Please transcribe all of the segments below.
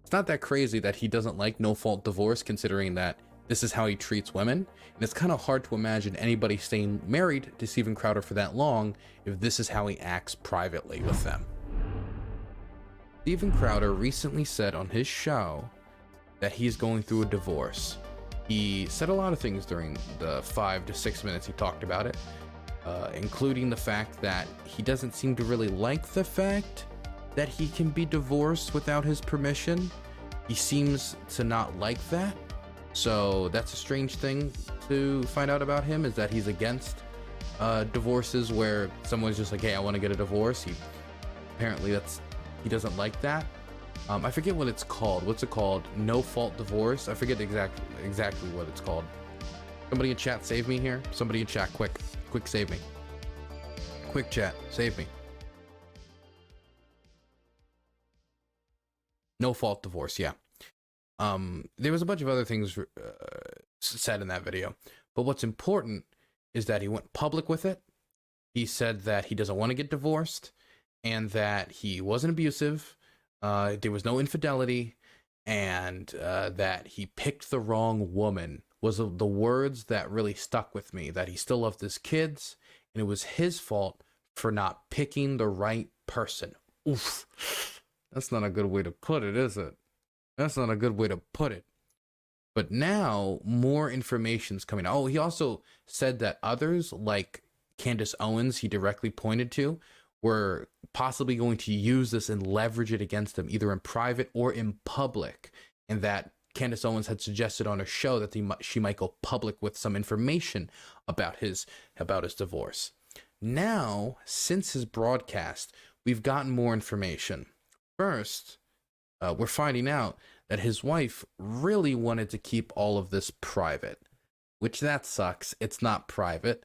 It's not that crazy that he doesn't like no-fault divorce, considering that this is how he treats women. And it's kind of hard to imagine anybody staying married to Steven Crowder for that long if this is how he acts privately with them. Steven Crowder recently said on his show that he's going through a divorce. He said a lot of things during the 5 to 6 minutes he talked about it, including the fact that he doesn't seem to really like the fact that he can be divorced without his permission. He seems to not like that. So that's a strange thing to find out about him, is that he's against divorces where someone's just like, hey, I want to get a divorce. Apparently he doesn't like that. I forget what it's called. What's it called? No fault divorce. I forget exactly what it's called. Somebody in chat, save me here. Somebody in chat, quick save me. Quick chat, save me. No fault divorce, yeah. There was a bunch of other things said in that video, but what's important is that he went public with it. He said that he doesn't want to get divorced and that he wasn't abusive. There was no infidelity, and that he picked the wrong woman was the words that really stuck with me, that he still loved his kids and it was his fault for not picking the right person. Oof. That's not a good way to put it, is it? That's not a good way to put it. But now more information's coming out. Oh, he also said that others like Candace Owens, he directly pointed to, were possibly going to use this and leverage it against him, either in private or in public. And that Candace Owens had suggested on her show that she might go public with some information about his divorce. Now, since his broadcast, we've gotten more information. First, we're finding out that his wife really wanted to keep all of this private, which that sucks. It's not private.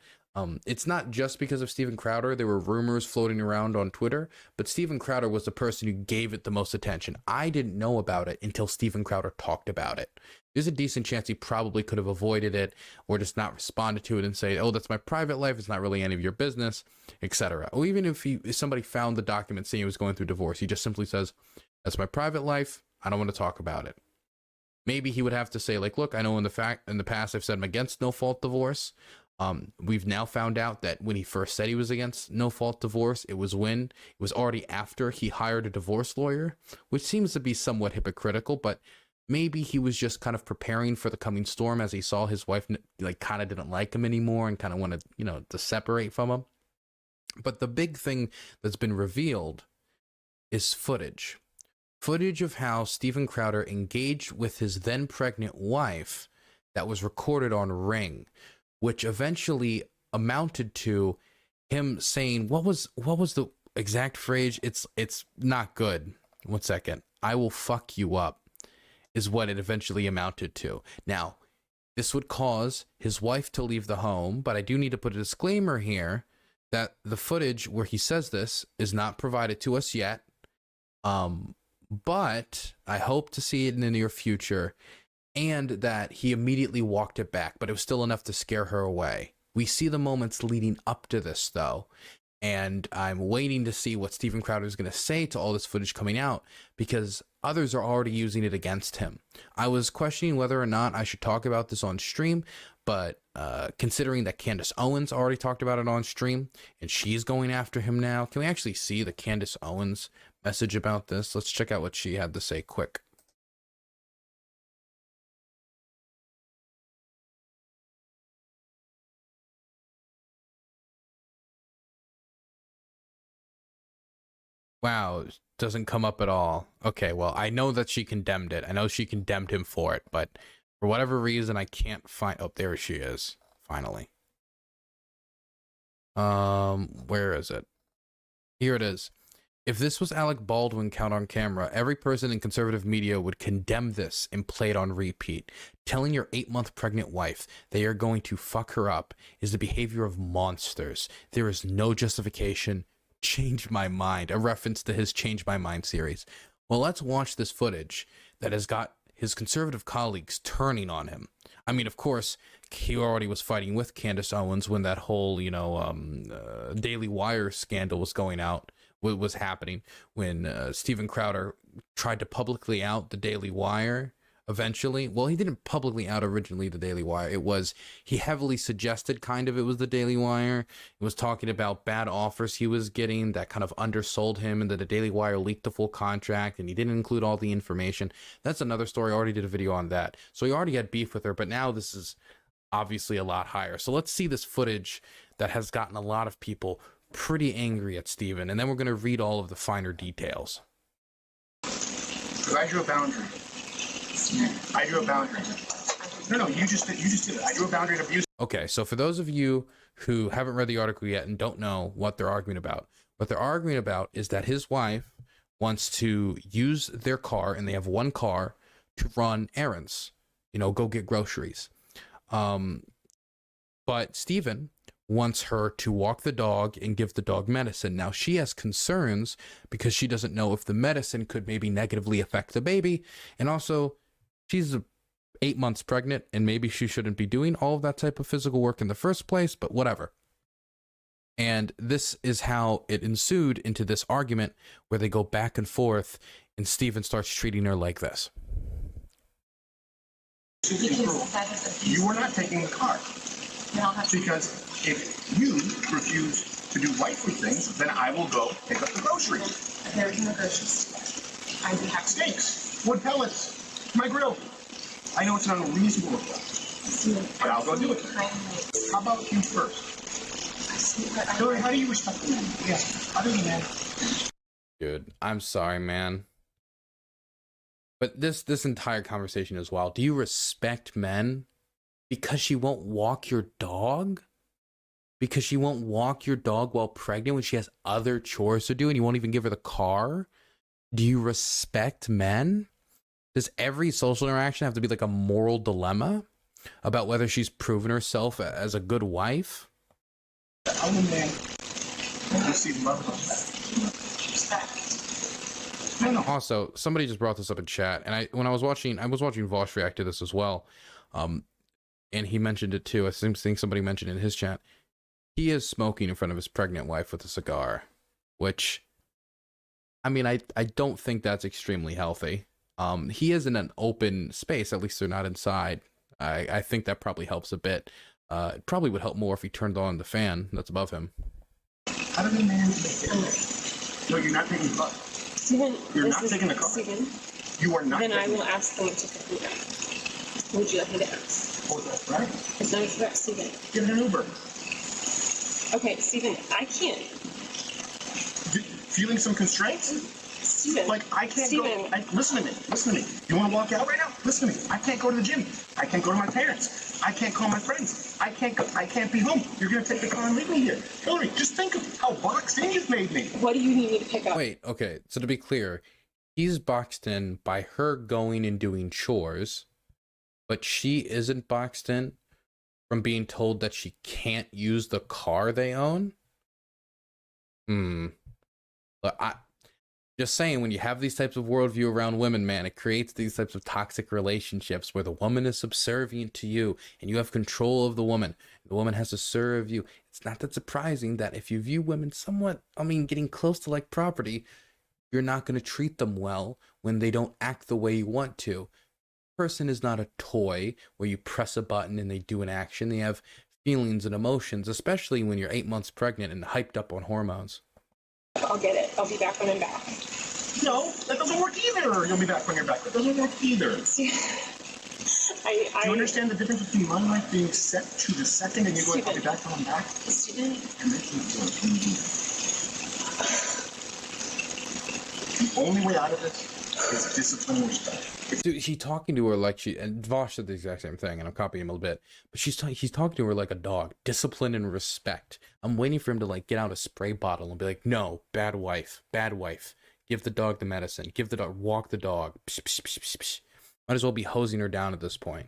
It's not just because of Steven Crowder. There were rumors floating around on Twitter, but Steven Crowder was the person who gave it the most attention. I didn't know about it until Steven Crowder talked about it. There's a decent chance he probably could have avoided it or just not responded to it and say, oh, that's my private life. It's not really any of your business, etc. Or even if somebody found the document saying he was going through divorce, he just simply says, that's my private life. I don't want to talk about it. Maybe he would have to say, like, look, I know in the past I've said I'm against no fault divorce. We've now found out that when he first said he was against no fault divorce, it was already after he hired a divorce lawyer, which seems to be somewhat hypocritical, but maybe he was just kind of preparing for the coming storm as he saw his wife like kind of didn't like him anymore and kind of wanted, to separate from him. But the big thing that's been revealed is footage of how Steven Crowder engaged with his then pregnant wife that was recorded on Ring, which eventually amounted to him saying, what was the exact phrase? It's not good. 1 second. I will fuck you up is what it eventually amounted to. Now, this would cause his wife to leave the home, but I do need to put a disclaimer here that the footage where he says this is not provided to us yet. But I hope to see it in the near future, and that he immediately walked it back, but it was still enough to scare her away. We see the moments leading up to this, though, and I'm waiting to see what Steven Crowder is going to say to all this footage coming out, because others are already using it against him. I was questioning whether or not I should talk about this on stream, but considering that Candace Owens already talked about it on stream, and she's going after him now, can we actually see the Candace Owens message about this? Let's check out what she had to say quick. Wow, doesn't come up at all. Okay, well, I know that she condemned it. I know she condemned him for it, but for whatever reason, I can't find... Oh, there she is, finally. Where is it? Here it is. If this was Alec Baldwin count on camera, every person in conservative media would condemn this and play it on repeat. Telling your 8-month pregnant wife they are going to fuck her up is the behavior of monsters. There is no justification. Change my mind. A reference to his Change My Mind series. Well, let's watch this footage that has got his conservative colleagues turning on him. I mean, of course, he already was fighting with Candace Owens when that whole, Daily Wire scandal was going out was happening when Steven Crowder tried to publicly out the Daily Wire. Eventually, well, he didn't publicly out originally the Daily Wire. It was, he heavily suggested kind of it was the Daily Wire. It was talking about bad offers he was getting that kind of undersold him, and that the Daily Wire leaked the full contract and he didn't include all the information. That's another story. I already did a video on that. So he already had beef with her, but now this is obviously a lot higher. So let's see this footage that has gotten a lot of people pretty angry at Steven, and then we're going to read all of the finer details. Because I drew a boundary. I drew a boundary. No, you just did it. I drew a boundary of abuse. Okay, so for those of you who haven't read the article yet and don't know what they're arguing about, what they're arguing about is that his wife wants to use their car, and they have one car, to run errands, you know, go get groceries. But Steven wants her to walk the dog and give the dog medicine. Now, she has concerns because she doesn't know if the medicine could maybe negatively affect the baby. And also, she's 8 months pregnant, and maybe she shouldn't be doing all of that type of physical work in the first place, but whatever. And this is how it ensued into this argument where they go back and forth, and Steven starts treating her like this. You were not taking the car. No, because if you refuse to do wifely things, then I will go pick up the groceries. There's no groceries. I do have steaks, wood pellets, my grill. I know it's an unreasonable request, but I'll go do it. How about you first? Hillary, how do you respect the man? Yes, other than that. Dude, I'm sorry, man. But this entire conversation is wild. Do you respect men because she won't walk your dog? Because she won't walk your dog while pregnant when she has other chores to do and you won't even give her the car? Do you respect men? Does every social interaction have to be like a moral dilemma about whether she's proven herself as a good wife? I'm a man. I receive love from that. Also, somebody just brought this up in chat, and I was watching Vosh react to this as well, and he mentioned it too. I think somebody mentioned it in his chat. He is smoking in front of his pregnant wife with a cigar, which, I mean, I don't think that's extremely healthy. He is in an open space, at least they're not inside. I think that probably helps a bit. It probably would help more if he turned on the fan that's above him. How did a man No, you're not taking the car. Steven, you're not taking the car. Steven, you are not. Then I will ask them to pick me up. Would you like me to ask? Oh, that's right. It's not a threat, Steven. Give it an Uber. Okay, Steven, I can't. Feeling some constraints? Steven. Like, I can't Steven. go. Listen to me. You want to walk out right now? Listen to me. I can't go to the gym. I can't go to my parents. I can't call my friends. I can't be home. You're going to take the car and leave me here. Hillary, just think of how boxed in you've made me. What do you need me to pick up? Wait, okay. So to be clear, he's boxed in by her going and doing chores, but she isn't boxed in from being told that she can't use the car they own? But just saying, when you have these types of worldview around women, man, it creates these types of toxic relationships where the woman is subservient to you and you have control of the woman. The woman has to serve you. It's not that surprising that if you view women somewhat, getting close to like property, you're not going to treat them well when they don't act the way you want to. Person is not a toy where you press a button and they do an action. They have feelings and emotions, especially when you're 8 months pregnant and hyped up on hormones. I'll get it. I'll be back when I'm back. No, that doesn't work either. You'll be back when you're back. That doesn't work either. See, Do you understand the difference between my life being set to the second and you going, I'll be back when I'm back? Steven. And making it work. The only way out of this is discipline and respect. Dude, she's talking to her like and Vosh said the exact same thing, and I'm copying him a little bit, but he's talking to her like a dog. Discipline and respect. I'm waiting for him to like get out a spray bottle and be like, no, bad wife. Give the dog the medicine. Walk the dog. Psh, psh, psh, psh, psh. Might as well be hosing her down at this point.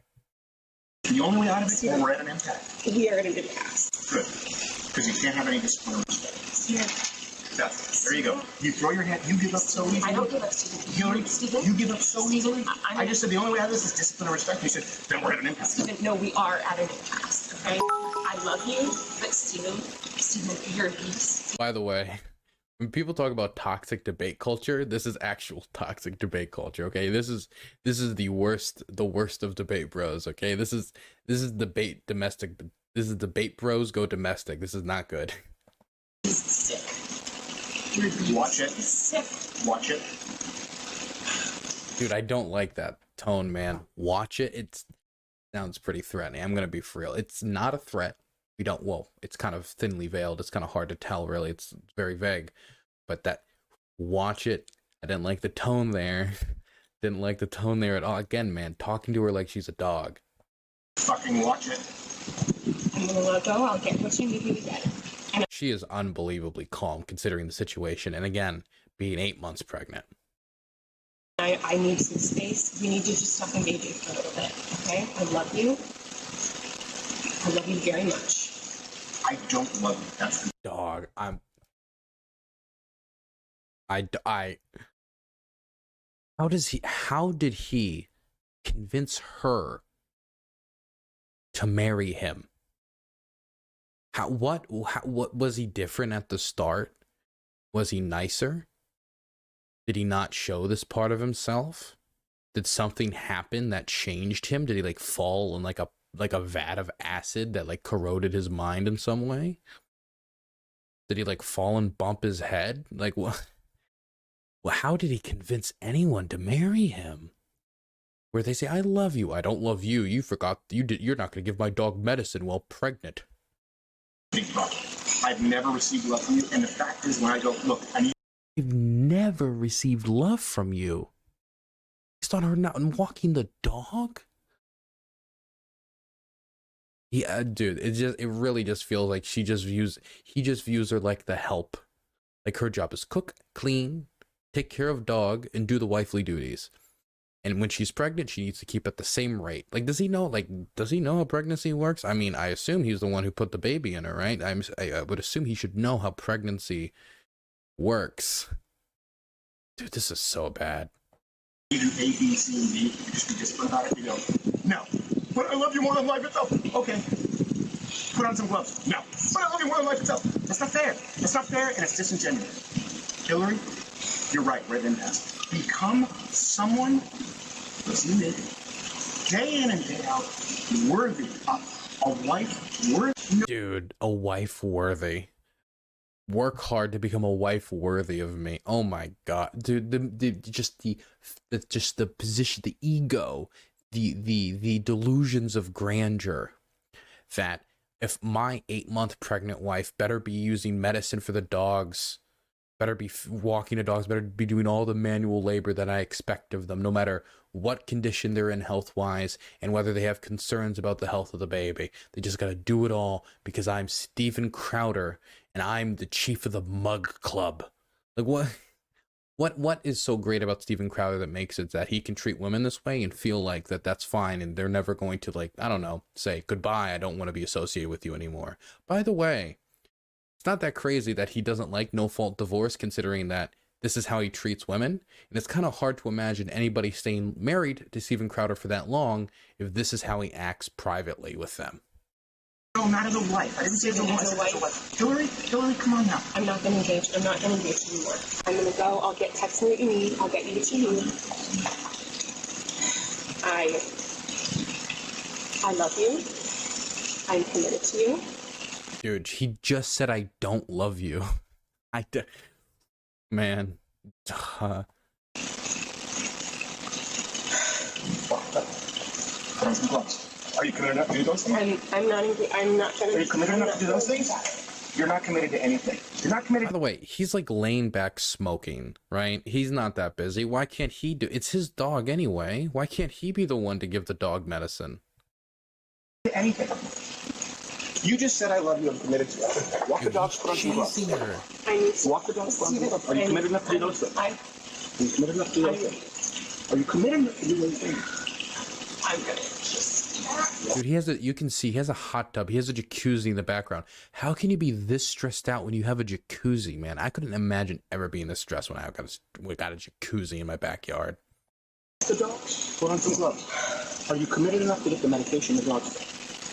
The only way out of it is we're at an impasse. We are at an impasse. Good. Because you can't have any discipline or respect. Yeah. There you go. You throw your hand. You give up so easily. I don't give up, Steven. Hillary, Steven? you give up so easily. I just said the only way out of this is discipline and respect. You said, then we're at an impasse. Steven, no, we are at an impasse, okay? I love you, but Steven, you're a beast. By the way, When people talk about toxic debate culture, this is actual toxic debate culture. Okay, this is the worst of debate bros. Okay, this is debate domestic. This is debate bros go domestic. This is not good. Sick. Watch it. Sick. Watch it. Dude, I don't like that tone, man. Watch it. It sounds pretty threatening. I'm gonna be for real. It's not a threat. We don't. Well, it's kind of thinly veiled. It's kind of hard to tell, really. It's very vague. But that, watch it. I didn't like the tone there. Didn't like the tone there at all. Again, man, talking to her like she's a dog. Fucking watch it. I'm gonna let go. I'll get what you need me to get. She is unbelievably calm considering the situation. And again, being 8 months pregnant. I need some space. We need to just stop engaging for a little bit. Okay? I love you. I love you very much. I don't love you. That's the Dog, how did he convince her to marry him? What was he different at the start? Was he nicer? Did he not show this part of himself? Did something happen that changed him? Did he like fall in like a vat of acid that like corroded his mind in some way? Did he like fall and bump his head? Like what? Well, how did he convince anyone to marry him? Where they say, "I love you." "I don't love you. You forgot. You're not going to give my dog medicine while pregnant." big problem. I've never received love from you, and the fact is, when I go, look, I need. I've never received love from you. Based on her not walking the dog? Yeah, dude, it really just feels like he just views her like the help. Like her job is cook, clean, take care of dog, and do the wifely duties. And when she's pregnant, she needs to keep at the same rate. Like, does he know how pregnancy works? I mean, I assume he's the one who put the baby in her, right? I would assume he should know how pregnancy works. Dude, this is so bad. You do A, B, C, and D. You just be disciplined about it. You go, no. But I love you more than life itself. Okay. Put on some gloves. No. But I love you more than life itself. That's not fair. That's not fair, and it's disingenuous. Hillary, you're right. Right in past. Become someone that's you did, day in and day out, worthy of a wife worthy. Dude, a wife worthy. Work hard to become a wife worthy of me. Oh my god, dude! Just the position, the ego, the delusions of grandeur. That if my 8-month pregnant wife better be using medicine for the dogs, better be walking the dogs, better be doing all the manual labor that I expect of them, no matter what condition they're in health-wise and whether they have concerns about the health of the baby. They just gotta do it all because I'm Steven Crowder and I'm the chief of the Mug Club. Like what is so great about Steven Crowder that makes it that he can treat women this way and feel like that's fine and they're never going to, like, I don't know, say goodbye, I don't want to be associated with you anymore. By the way, it's not that crazy that he doesn't like no-fault divorce, considering that this is how he treats women. And it's kind of hard to imagine anybody staying married to Steven Crowder for that long if this is how he acts privately with them. No, not as a wife. I didn't say as a wife. As a wife. Hillary, come on now. I'm not gonna engage. I'm not gonna engage anymore. I'm gonna go. I'll text me what you need. I'll get you what you need. I love you. I'm committed to you. Dude, he just said I don't love you. Man. Put on some gloves. Are you committed enough to do those things? I'm not gonna. Are you committed enough to do those things? You're not committed to anything. You're not committed. By the way, he's like laying back smoking, right? He's not that busy. Why can't he do? It's his dog anyway. Why can't he be the one to give the dog medicine? Anything. You just said I love you. I'm committed to it. Walk the dogs. Put on some gloves. Walk the dogs. Put on some gloves. Are you committed enough to do those things? Are you committed enough to do those things? Are you committed enough to do those things? I'm gonna just. Dude, you can see he has a hot tub. He has a jacuzzi in the background. How can you be this stressed out when you have a jacuzzi, man? I couldn't imagine ever being this stressed when I got a jacuzzi in my backyard. The dogs. Put on some gloves. Are you committed enough to get the medication the dogs take?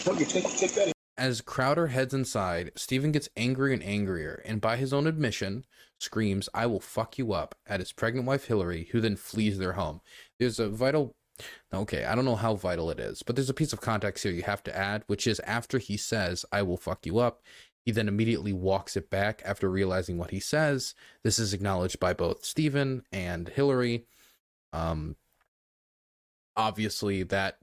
No, you take that. As Crowder heads inside, Stephen gets angrier and angrier, and by his own admission, screams, "I will fuck you up," at his pregnant wife Hillary, who then flees their home. There's a vital, okay, I don't know how vital it is, but there's a piece of context here you have to add, which is after he says, "I will fuck you up," he then immediately walks it back after realizing what he says. This is acknowledged by both Stephen and Hillary. Obviously that,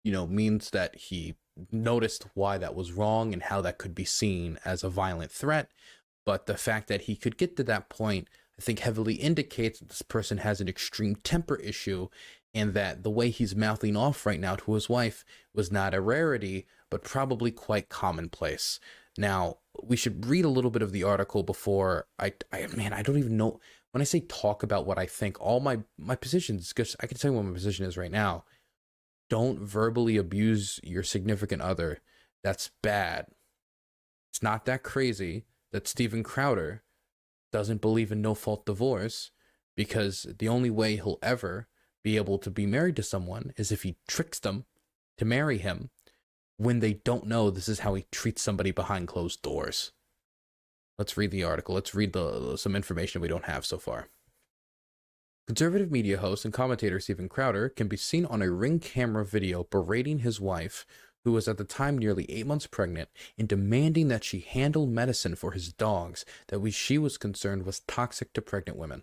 means that he noticed why that was wrong and how that could be seen as a violent threat. But the fact that he could get to that point, I think, heavily indicates that this person has an extreme temper issue, and that the way he's mouthing off right now to his wife was not a rarity, but probably quite commonplace. Now, we should read a little bit of the article before I don't even know. When I say talk about what I think, all my positions, because I can tell you what my position is right now. Don't verbally abuse your significant other. That's bad. It's not that crazy that Steven Crowder doesn't believe in no-fault divorce, because the only way he'll ever be able to be married to someone is if he tricks them to marry him when they don't know this is how he treats somebody behind closed doors. Let's read the article. Let's read some information we don't have so far. Conservative media host and commentator Steven Crowder can be seen on a Ring camera video berating his wife, who was at the time nearly 8 months pregnant, and demanding that she handle medicine for his dogs that she was concerned was toxic to pregnant women.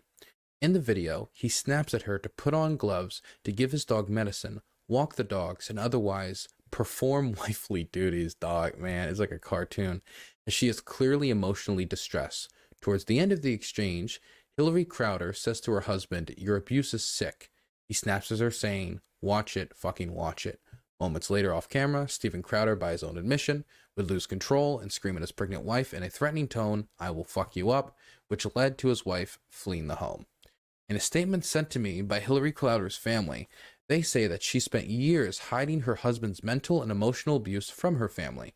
In the video, he snaps at her to put on gloves to give his dog medicine, walk the dogs, and otherwise perform wifely duties. Dog, man, it's like a cartoon. And she is clearly emotionally distressed. Towards the end of the exchange, Hillary Crowder says to her husband, "Your abuse is sick." He snaps at her, saying, "Watch it, fucking watch it." Moments later off camera, Steven Crowder, by his own admission, would lose control and scream at his pregnant wife in a threatening tone, "I will fuck you up," which led to his wife fleeing the home. In a statement sent to me by Hillary Crowder's family, they say that she spent years hiding her husband's mental and emotional abuse from her family,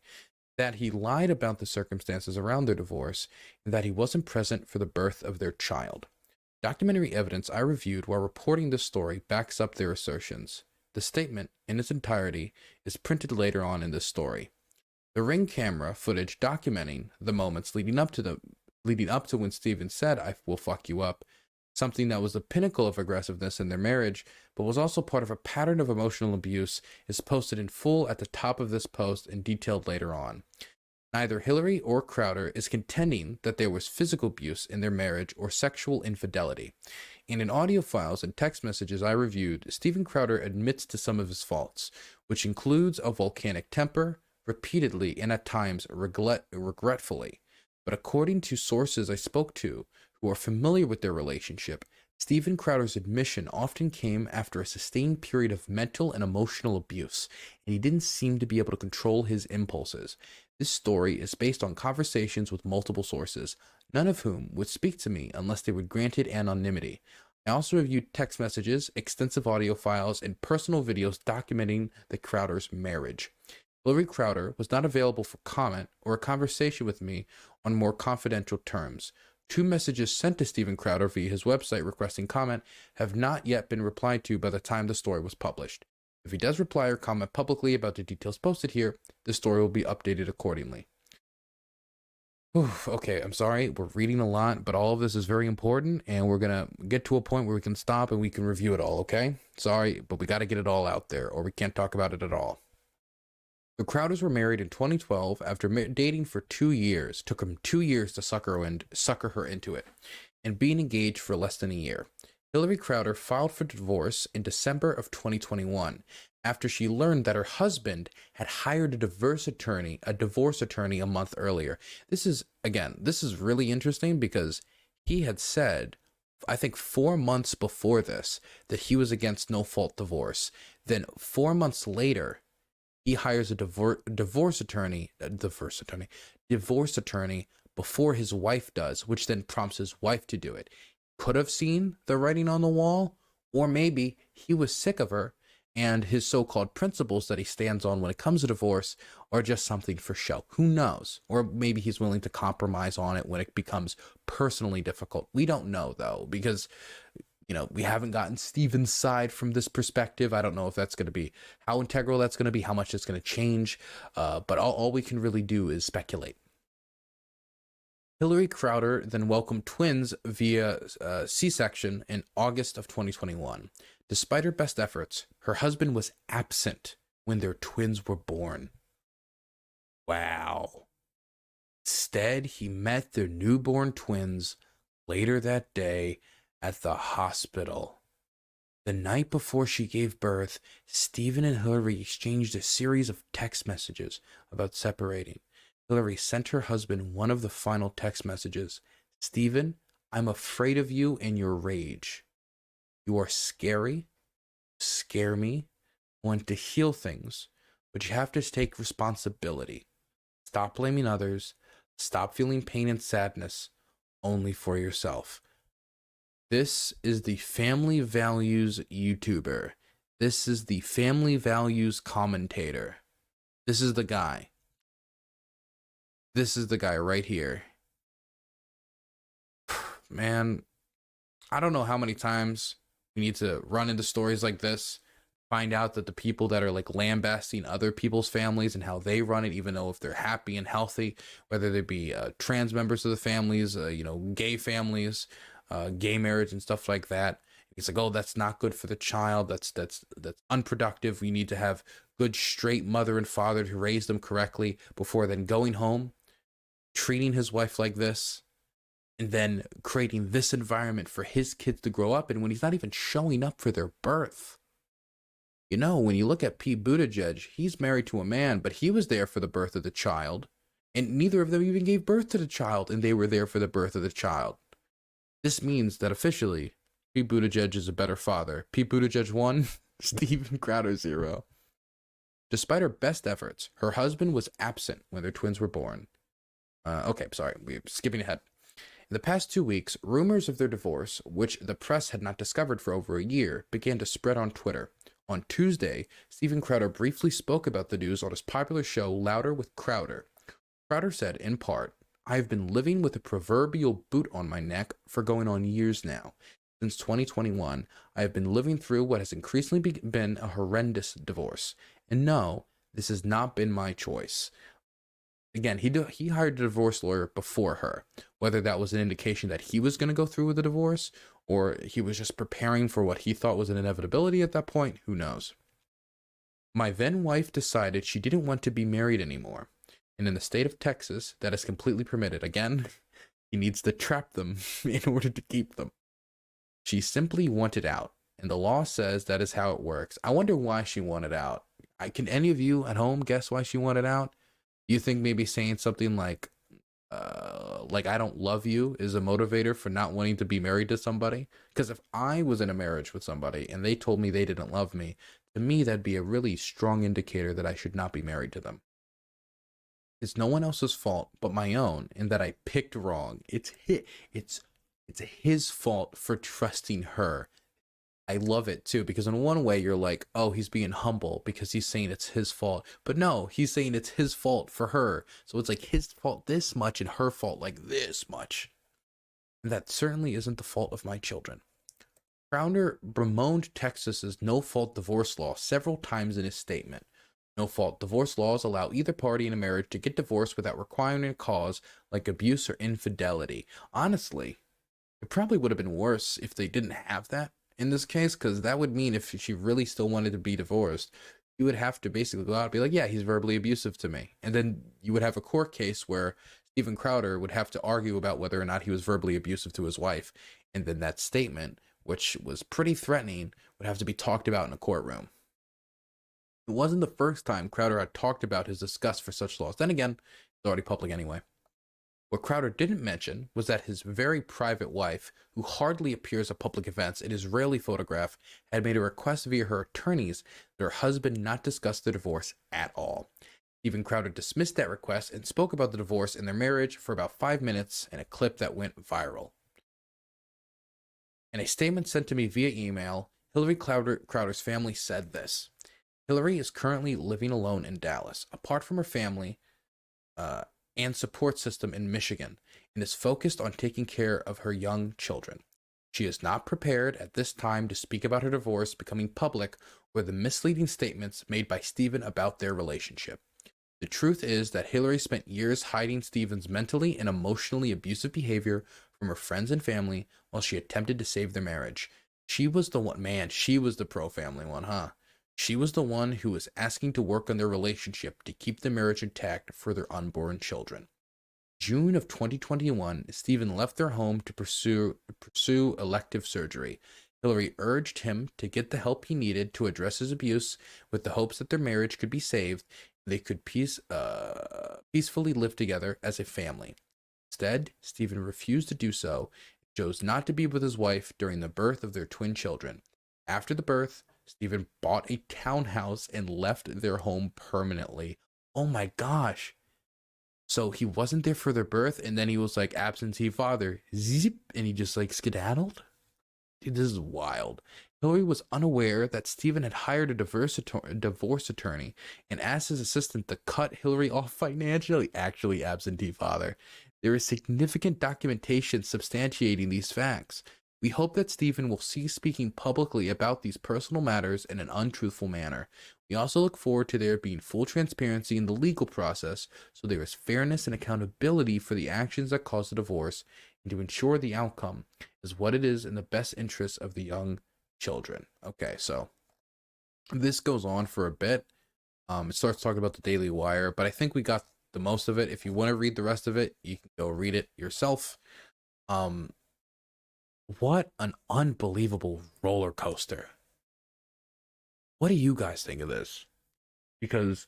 that he lied about the circumstances around their divorce, and that he wasn't present for the birth of their child. Documentary evidence I reviewed while reporting this story backs up their assertions. The statement, in its entirety, is printed later on in this story. The Ring camera footage documenting the moments leading up to when Steven said, "I will fuck you up," something that was the pinnacle of aggressiveness in their marriage, but was also part of a pattern of emotional abuse, is posted in full at the top of this post and detailed later on. Neither Hillary or Crowder is contending that there was physical abuse in their marriage or sexual infidelity. And in audio files and text messages I reviewed, Steven Crowder admits to some of his faults, which includes a volcanic temper, repeatedly and at times regretfully. But according to sources I spoke to who are familiar with their relationship, Steven Crowder's admission often came after a sustained period of mental and emotional abuse, and he didn't seem to be able to control his impulses. This story is based on conversations with multiple sources, none of whom would speak to me unless they were granted anonymity. I also reviewed text messages, extensive audio files, and personal videos documenting the Crowder's marriage. Hillary Crowder was not available for comment or a conversation with me on more confidential terms. 2 messages sent to Steven Crowder via his website requesting comment have not yet been replied to by the time the story was published. If he does reply or comment publicly about the details posted here, the story will be updated accordingly. Okay, I'm sorry, we're reading a lot, but all of this is very important, and we're going to get to a point where we can stop and we can review it all, okay? Sorry, but we got to get it all out there, or we can't talk about it at all. The Crowders were married in 2012 after dating for 2 years. Took him 2 years to sucker her into it, and being engaged for less than a year. Hillary Crowder filed for divorce in December of 2021 after she learned that her husband had hired a divorce attorney a month earlier. This is really interesting because he had said, I think 4 months before this, that he was against no-fault divorce. Then 4 months later, he hires a divorce attorney before his wife does, which then prompts his wife to do it. Could have seen the writing on the wall, or maybe he was sick of her and his so-called principles that he stands on when it comes to divorce are just something for show. Who knows? Or maybe he's willing to compromise on it when it becomes personally difficult. We don't know, though, because we haven't gotten Steven's side from this perspective. I don't know if that's going to be, how integral that's going to be, how much it's going to change. But all we can really do is speculate. Hillary Crowder then welcomed twins via C-section in August of 2021. Despite her best efforts, her husband was absent when their twins were born. Wow. Instead, he met their newborn twins later that day at the hospital. The night before she gave birth, Stephen and Hillary exchanged a series of text messages about separating. Hillary sent her husband one of the final text messages. "Stephen, I'm afraid of you and your rage. You are scary, scare me, want to heal things, but you have to take responsibility. Stop blaming others. Stop feeling pain and sadness only for yourself." This is the family values YouTuber. This is the family values commentator. This is the guy. This is the guy right here. Man, I don't know how many times we need to run into stories like this, find out that the people that are like lambasting other people's families and how they run it, even though if they're happy and healthy, whether they be trans members of the families, gay families, gay marriage and stuff like that. It's like, oh, that's not good for the child. That's unproductive. We need to have good straight mother and father to raise them correctly before then going home, treating his wife like this, and then creating this environment for his kids to grow up in when he's not even showing up for their birth. When you look at Pete Buttigieg, he's married to a man, but he was there for the birth of the child, and neither of them even gave birth to the child, and they were there for the birth of the child. This means that officially, Pete Buttigieg is a better father. Pete Buttigieg 1, Steven Crowder 0. Despite her best efforts, her husband was absent when their twins were born. We're skipping ahead. In the past 2 weeks, rumors of their divorce, which the press had not discovered for over a year, began to spread on Twitter. On Tuesday, Steven Crowder briefly spoke about the news on his popular show Louder with Crowder. Crowder said, in part, "I have been living with a proverbial boot on my neck for going on years now. Since 2021, I have been living through what has increasingly been a horrendous divorce. And no, this has not been my choice." Again, he hired a divorce lawyer before her. Whether that was an indication that he was going to go through with the divorce, or he was just preparing for what he thought was an inevitability at that point, who knows. "My then wife decided she didn't want to be married anymore. And in the state of Texas, that is completely permitted." Again, he needs to trap them in order to keep them. "She simply wanted out, and the law says that is how it works." I wonder why she wanted out. Can any of you at home guess why she wanted out? You think maybe saying something like "I don't love you" is a motivator for not wanting to be married to somebody? Because if I was in a marriage with somebody and they told me they didn't love me, to me that'd be a really strong indicator that I should not be married to them. "It's no one else's fault but my own in that I picked wrong. It's his fault for trusting her." I love it too, because in one way you're like, oh, he's being humble because he's saying it's his fault. But no, he's saying it's his fault for her. So it's like his fault this much and her fault like this much. And that certainly isn't the fault of my children. Crowder bemoaned Texas's no-fault divorce law several times in his statement. No-fault divorce laws allow either party in a marriage to get divorced without requiring a cause like abuse or infidelity. Honestly, it probably would have been worse if they didn't have that in this case, because that would mean if she really still wanted to be divorced, you would have to basically go out and be like, yeah, he's verbally abusive to me. And then you would have a court case where Steven Crowder would have to argue about whether or not he was verbally abusive to his wife. And then that statement, which was pretty threatening, would have to be talked about in a courtroom. It wasn't the first time Crowder had talked about his disgust for such laws. Then again, it's already public anyway. What Crowder didn't mention was that his very private wife, who hardly appears at public events and is rarely photographed, had made a request via her attorneys that her husband not discuss the divorce at all. Steven Crowder dismissed that request and spoke about the divorce and their marriage for about 5 minutes in a clip that went viral. In a statement sent to me via email, Hillary Crowder's family said this: "Hillary is currently living alone in Dallas, apart from her family and support system in Michigan, and is focused on taking care of her young children. She is not prepared at this time to speak about her divorce becoming public or the misleading statements made by Stephen about their relationship. The truth is that Hillary spent years hiding Stephen's mentally and emotionally abusive behavior from her friends and family while she attempted to save their marriage. She was the one, man, she was the pro-family one, huh? She was the one who was asking to work on their relationship to keep the marriage intact for their unborn children. June of 2021, Stephen left their home to pursue elective surgery. Hillary urged him to get the help he needed to address his abuse with the hopes that their marriage could be saved and they could peacefully live together as a family. Instead, Stephen refused to do so and chose not to be with his wife during the birth of their twin children. After the birth, Stephen bought a townhouse and left their home permanently. Oh my gosh. So he wasn't there for their birth, and then he was like absentee father, zip, and he just like skedaddled. Dude, this is wild. Hillary was unaware that Stephen had hired a divorce attorney and asked his assistant to cut Hillary off financially. Actually, absentee father. There is significant documentation substantiating these facts. We hope that Stephen will cease speaking publicly about these personal matters in an untruthful manner. We also look forward to there being full transparency in the legal process so there is fairness and accountability for the actions that caused the divorce and to ensure the outcome is what it is in the best interest of the young children. Okay, so this goes on for a bit. It starts talking about the Daily Wire, but I think we got the most of it. If you want to read the rest of it, you can go read it yourself. What an unbelievable roller coaster. What do you guys think of this? Because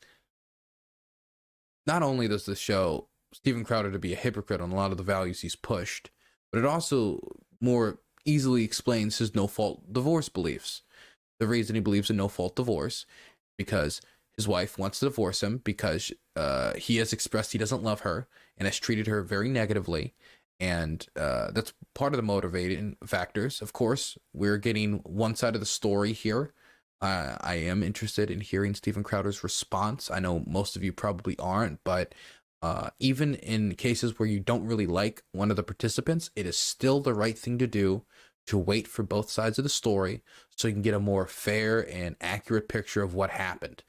not only does this show Steven Crowder to be a hypocrite on a lot of the values he's pushed, but it also more easily explains his no-fault divorce beliefs. The reason he believes in no-fault divorce, because his wife wants to divorce him because he has expressed he doesn't love her and has treated her very negatively. And that's part of the motivating factors. Of course, we're getting one side of the story here. I am interested in hearing Steven Crowder's response. I know most of you probably aren't, but even in cases where you don't really like one of the participants, it is still the right thing to do to wait for both sides of the story so you can get a more fair and accurate picture of what happened.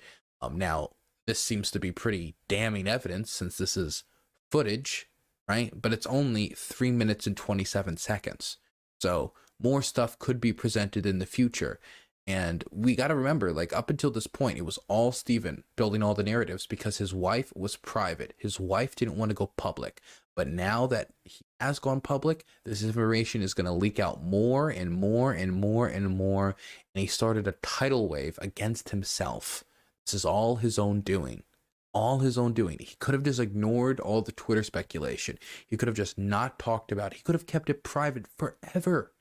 Now, this seems to be pretty damning evidence since this is footage, right? But it's only 3 minutes and 27 seconds. So more stuff could be presented in the future. And we got to remember, like, up until this point, it was all Steven building all the narratives because his wife was private. His wife didn't want to go public. But now that he has gone public, this information is going to leak out more and more and more and more. And he started a tidal wave against himself. This is all his own doing. All his own doing. He could have just ignored all the Twitter speculation. He could have just not talked about it. He could have kept it private forever.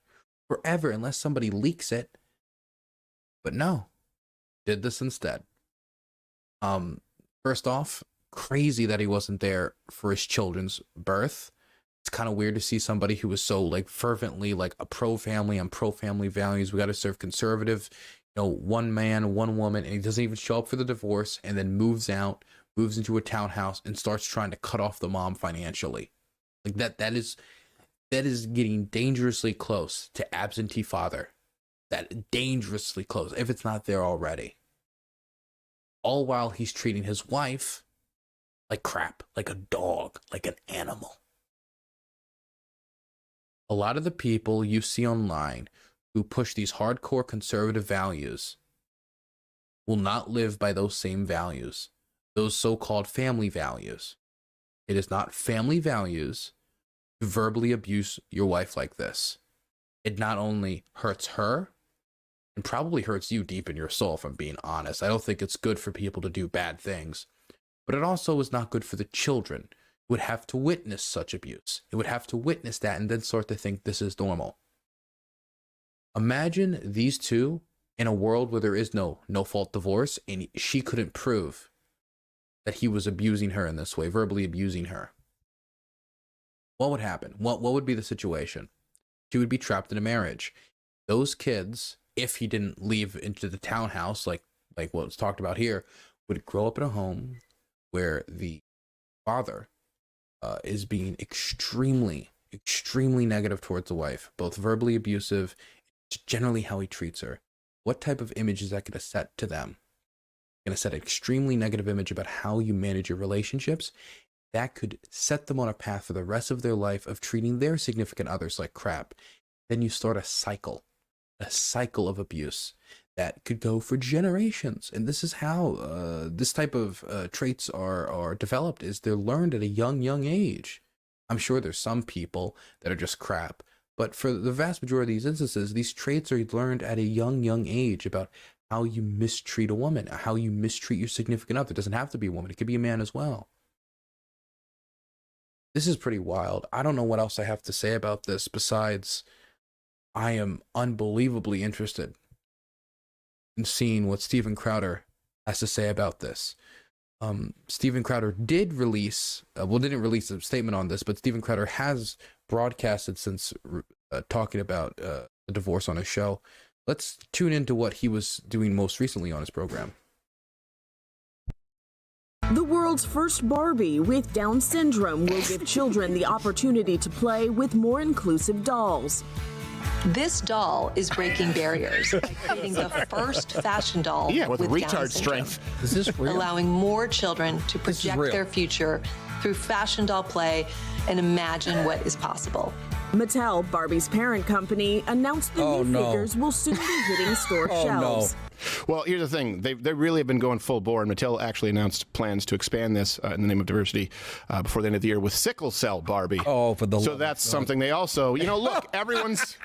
Forever, unless somebody leaks it. But no, did this instead. First off, crazy that he wasn't there for his children's birth. It's kind of weird to see somebody who was so like fervently like a pro-family and pro-family values. We got to serve conservative, one man, one woman, and he doesn't even show up for the divorce and then moves out, moves into a townhouse and starts trying to cut off the mom financially. Like that is getting dangerously close to absentee father. That dangerously close, if it's not there already. All while he's treating his wife like crap, like a dog, like an animal. A lot of the people you see online who push these hardcore conservative values will not live by those same values, those so-called family values. It is not family values to verbally abuse your wife like this. It not only hurts her, and probably hurts you deep in your soul, if I'm being honest. I don't think it's good for people to do bad things, but it also is not good for the children who would have to witness such abuse. It would have to witness that and then start to think this is normal. Imagine these two in a world where there is no fault divorce and she couldn't prove that he was abusing her in this way, verbally abusing her. What would happen? What would be the situation? She would be trapped in a marriage. Those kids, if he didn't leave into the townhouse, like what was talked about here, would grow up in a home where the father is being extremely extremely negative towards the wife, both verbally abusive, generally how he treats her. What type of image is that going to set to them? Going to set an extremely negative image about how you manage your relationships. That could set them on a path for the rest of their life of treating their significant others like crap. Then you start a cycle of abuse that could go for generations. And this is how this type of traits are developed, is they're learned at a young age. I'm sure there's some people that are just crap, but for the vast majority of these instances, these traits are learned at a young age about how you mistreat a woman, how you mistreat your significant other. It doesn't have to be a woman. It could be a man as well. This is pretty wild. I don't know what else I have to say about this besides I am unbelievably interested in seeing what Steven Crowder has to say about this. Steven Crowder didn't release a statement on this, but Steven Crowder has broadcasted since talking about the divorce on his show. Let's tune into what he was doing most recently on his program. The world's first Barbie with Down syndrome will give children the opportunity to play with more inclusive dolls. This doll is breaking barriers by creating the first fashion doll with retard Down syndrome, strength. Is this real? allowing more children to project their future through fashion doll play and imagine what is possible. Mattel, Barbie's parent company, announced the new figures will soon be hitting store shelves. Well, here's the thing. They really have been going full bore, and Mattel actually announced plans to expand this in the name of diversity before the end of the year with sickle cell Barbie. Oh, for the So that's something they also, look, everyone's...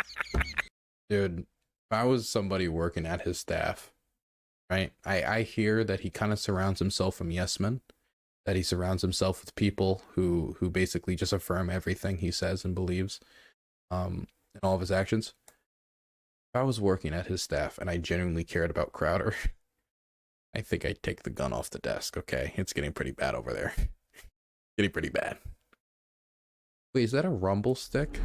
Dude, if I was somebody working at his staff, right, I hear that he kind of surrounds himself from yes men, that he surrounds himself with people who basically just affirm everything he says and believes in all of his actions. If I was working at his staff and I genuinely cared about Crowder, I think I'd take the gun off the desk, okay? It's getting pretty bad over there. Getting pretty bad. Wait, is that a rumble stick?